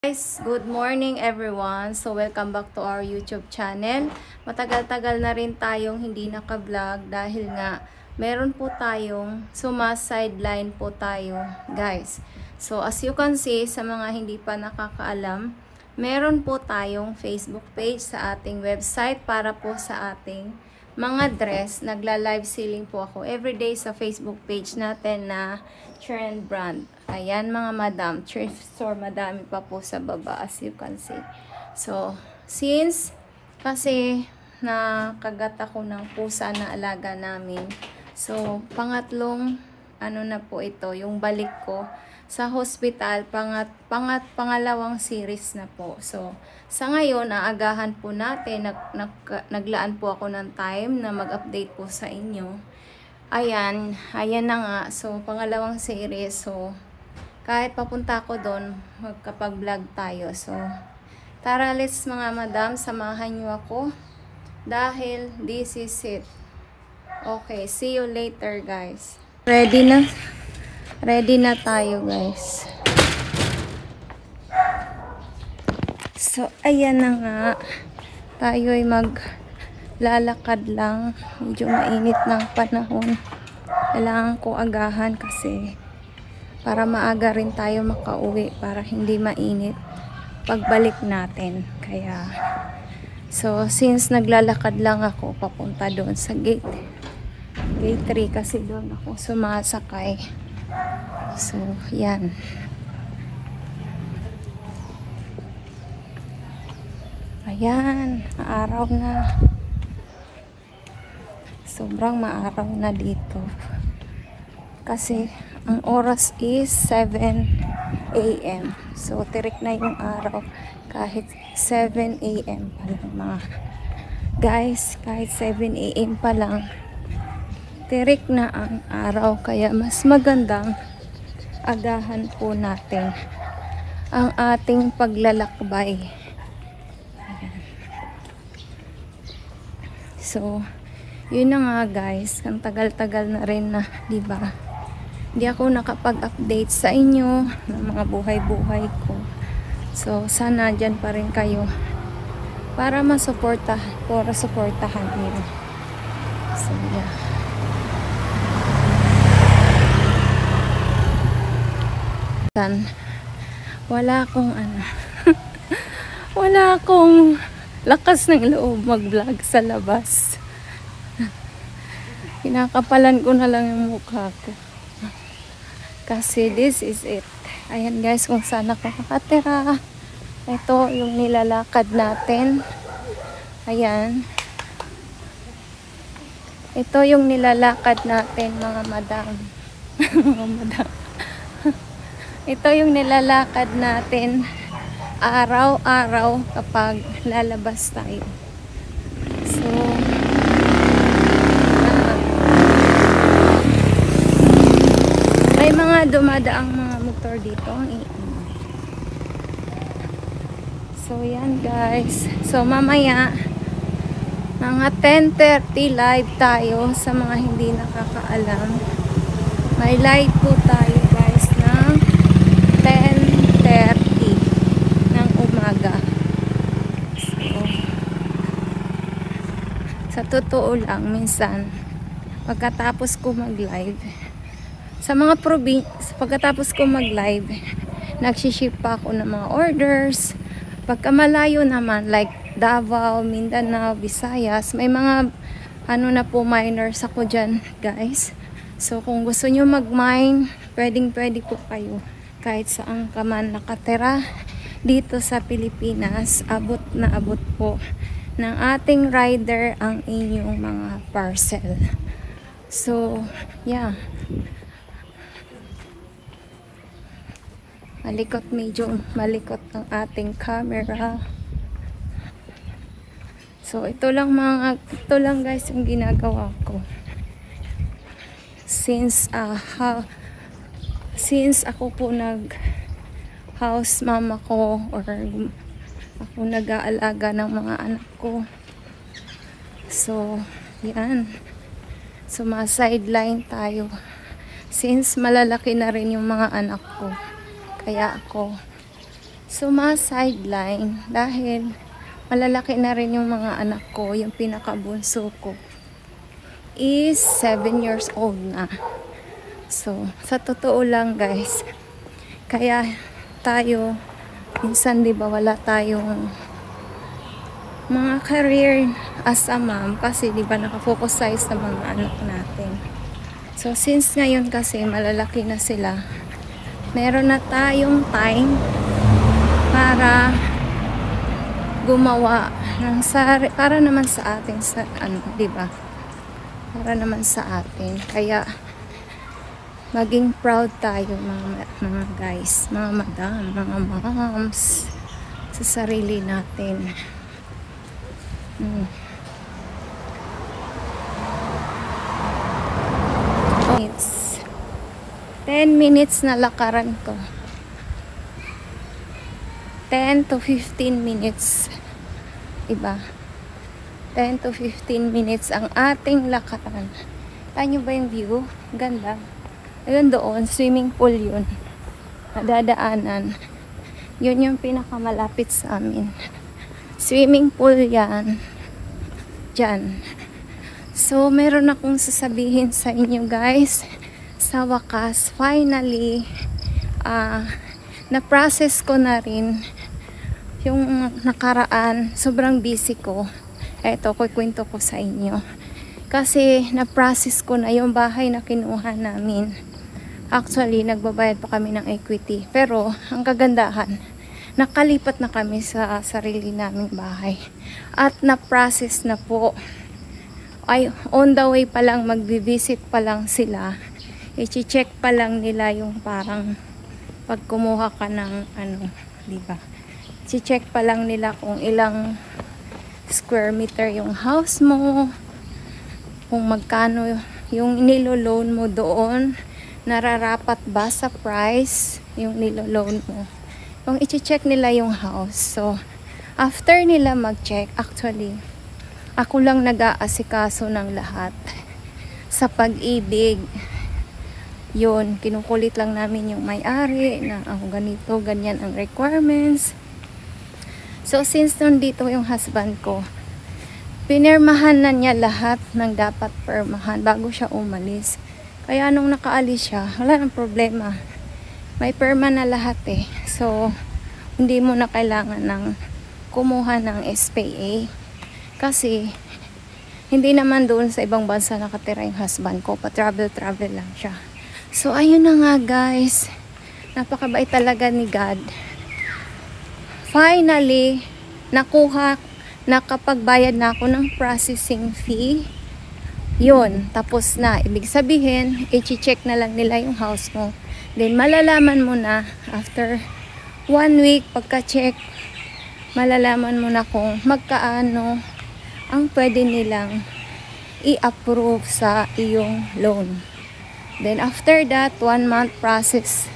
Guys, good morning everyone. So welcome back to our YouTube channel. Matagal-tagal na rin tayong hindi naka-vlog dahil nga meron po tayong sideline po tayo, guys. So as you can see, sa mga hindi pa nakakaalam, meron po tayong Facebook page sa ating website para po sa ating mga dress. Nagla-live selling po ako everyday sa Facebook page natin na Trend Brand. Ayan mga madam, thrift store, madami pa po sa baba as you can see. So, since kasi nakagat ako ng pusa na alaga namin, so pangatlong na po ito, yung balik ko sa hospital, pangalawang series na po. So, sa ngayon, naagahan po natin, naglaan po ako ng time na mag-update po sa inyo. Ayan na nga. So, pangalawang series. So, kahit papunta ko doon, magkapag-vlog tayo. So, tara let's mga madam, samahan nyo ako. Dahil this is it. Okay, see you later guys. Ready na tayo guys. So, ayan na nga. Tayo ay maglalakad lang. Medyo mainit ng panahon. Kailangan ko agahan kasi para maaga rin tayo makauwi para hindi mainit pagbalik natin. Kaya, so, since naglalakad lang ako papunta doon sa gate 3 kasi doon ako sumasakay. So, yan. Ayan, maaraw na. Sobrang maaraw na dito. Kasi, ang oras is 7 AM. So, tirik na yung araw. Kahit 7 AM pa lang mga guys. Kahit 7 AM pa lang. Tirik na ang araw. Kaya mas magandang agahan po natin ang ating paglalakbay. Ayan. So, yun na nga guys. Ang tagal-tagal na rin na, diba? Hindi ako nakapag-update sa inyo ng mga buhay-buhay ko. So, sana dyan pa rin kayo para supportahan nyo. So, yeah. Wala akong wala akong lakas ng loob mag-vlog sa labas. Kinakapalan ko na lang yung mukha ko. Kasi this is it. Ayan guys, kung saan ako nakatira. Ito yung nilalakad natin. Ayan. Ito yung nilalakad natin mga madam. Mga madam. Ito yung nilalakad natin araw-araw kapag lalabas tayo. So, may mga dumadaang mga motor dito. So, yan guys. So, mamaya, mga 10:30 live tayo sa mga hindi nakakaalam. May live po tayo guys ng 10:30 ng umaga. So, sa totoo lang, minsan, pagkatapos ko mag-live, sa mga pagkatapos ko mag-live, nagsiship pa ako ng mga orders. Pagka malayo naman, like Davao, Mindanao, Visayas, may mga na po miners ako dyan, guys. So, kung gusto nyo mag-mine, pwede po kayo. Kahit saan ka man nakatira dito sa Pilipinas, abot na abot po ng ating rider ang inyong mga parcel. So, yeah. Medyo malikot ang ating camera. So, ito lang guys yung ginagawa ko. Since ako po house mama ko or ako nag-aalaga ng mga anak ko. So, yan. So, sideline tayo. Since malalaki na rin yung mga anak ko. Kaya ako suma-sideline dahil malalaki na rin yung mga anak ko. Yung pinakabunso ko is 7 years old na. So, sa totoo lang guys, kaya tayo, minsan diba wala tayong mga career as a mom kasi diba nakafocus tayo sa mga anak natin. So, since ngayon kasi malalaki na sila, meron na tayong time para gumawa ng para naman sa atin sa diba? Para naman sa atin. Kaya maging proud tayo mga guys, mga madam, mga moms sa sarili natin. It's 10 minutes na lakaran ko. 10 to 15 minutes. Diba? 10 to 15 minutes ang ating lakaran. Tayo ba yung view? Ganda. Ayun doon, swimming pool yun. Nadadaanan. Yun yung pinakamalapit sa amin. Swimming pool yan. Diyan. So, meron akong sasabihin sa inyo guys. Sa wakas, finally, na-process ko na rin yung nakaraan. Sobrang busy ko. Eto, kukwento ko sa inyo. Kasi, na-process ko na yung bahay na kinuha namin. Actually, nagbabayad pa kami ng equity. Pero, ang kagandahan, nakalipat na kami sa sarili naming bahay. At na-process na po. Ay, on the way pa lang, magbi-visit pa lang sila. I-check pa lang nila yung parang pag kumuha ka ng diba? I-check pa lang nila kung ilang square meter yung house mo. Kung magkano yung nilo-loan mo doon. Nararapat ba sa price yung nilo-loan mo. Kung i-check nila yung house. So, after nila mag-check, actually, ako lang nag-aasikaso ng lahat. Sa Pag-ibig, yun, kinukulit lang namin yung may-ari na ganito, ganyan ang requirements. So, since nandito yung husband ko, pinirmahan na niya lahat ng dapat pirmahan bago siya umalis. Kaya nung nakaalis siya, wala nang problema. May pirma na lahat eh. So, hindi mo na kailangan ng kumuha ng SPA. Kasi, hindi naman doon sa ibang bansa nakatira yung husband ko. Pa-travel lang siya. So, ayun na nga guys. Napakabait talaga ni God. Finally, nakapagbayad na ako ng processing fee. Yun, tapos na. Ibig sabihin, i-check na lang nila yung house mo. Then, malalaman mo na after 1 week, pagka-check, malalaman mo na kung magkaano ang pwede nilang i-approve sa iyong loan. Then, after that, 1 month process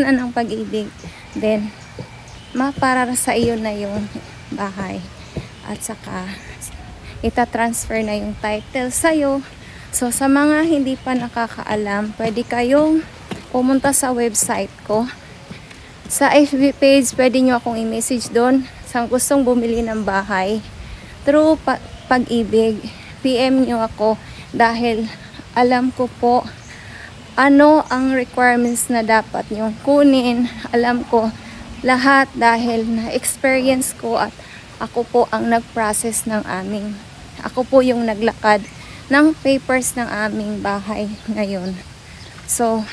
na ng Pag-ibig. Then, para sa iyo na yung bahay. At saka, ita-transfer na yung title sa'yo. So, sa mga hindi pa nakakaalam, pwede kayong pumunta sa website ko. Sa FB page, pwede nyo akong i-message doon sa gustong bumili ng bahay. Through Pag-ibig, PM nyo ako dahil alam ko po ano ang requirements na dapat nyo kunin. Alam ko lahat dahil na-experience ko at ako po ang nag-process ng aming. Ako po yung naglakad ng papers ng aming bahay ngayon. So,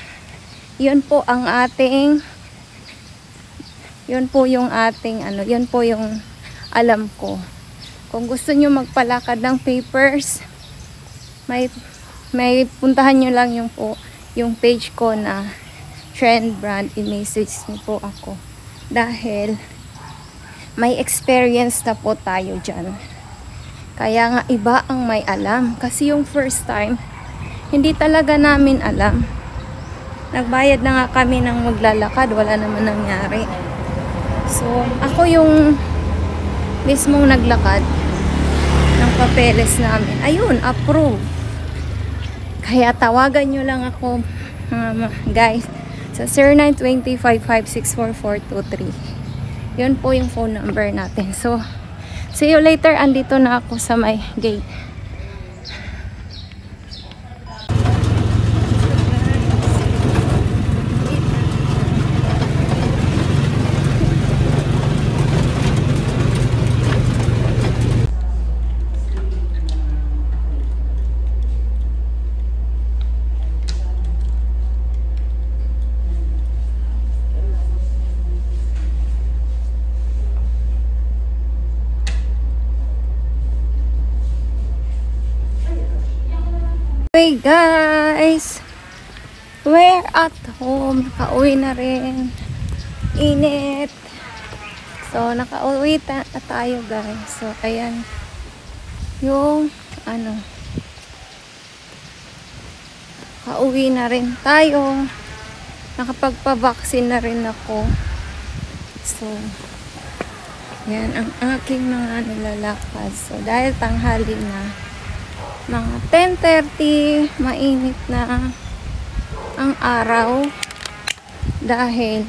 yun po yung alam ko. Kung gusto nyo magpalakad ng papers, may puntahan nyo lang yung page ko na Trend Brand, i-message nyo po ako. Dahil, may experience na po tayo dyan. Kaya nga iba ang may alam. Kasi yung first time, hindi talaga namin alam. Nagbayad na nga kami ng maglalakad, wala naman nangyari. So, ako yung mismong naglakad ng papeles namin. Ayun, approve. Kaya tawagan nyo lang ako, guys, sa 0925564423. Yun po yung phone number natin. So, see you later. Andito na ako sa may gate. Hey guys, we're at home. Nakauwi na rin. Init. So, nakauwi na tayo guys. So, ayan. Yung, kauwi na rin tayo. Nakapagpa-vaccine na rin ako. So, yan ang aking mga nilalakad. So, dahil tanghali na, mga 10:30, mainit na ang araw dahil.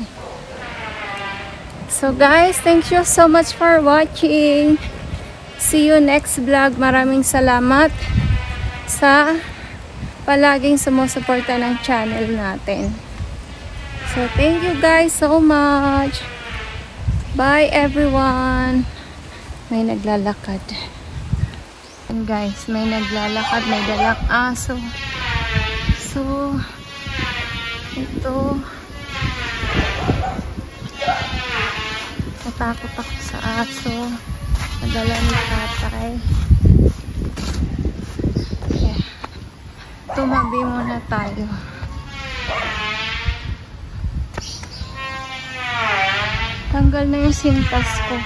So guys, thank you so much for watching. See you next vlog. Maraming salamat sa palaging sumusuporta ng channel natin. So thank you guys so much. Bye everyone. May naglalakad. Guys, may naglalakad, may dalang aso. So, ito. Natakot ako sa aso. Nadala ni tatay. Okay. Tumabi muna tayo. Tanggal na yung sintas ko.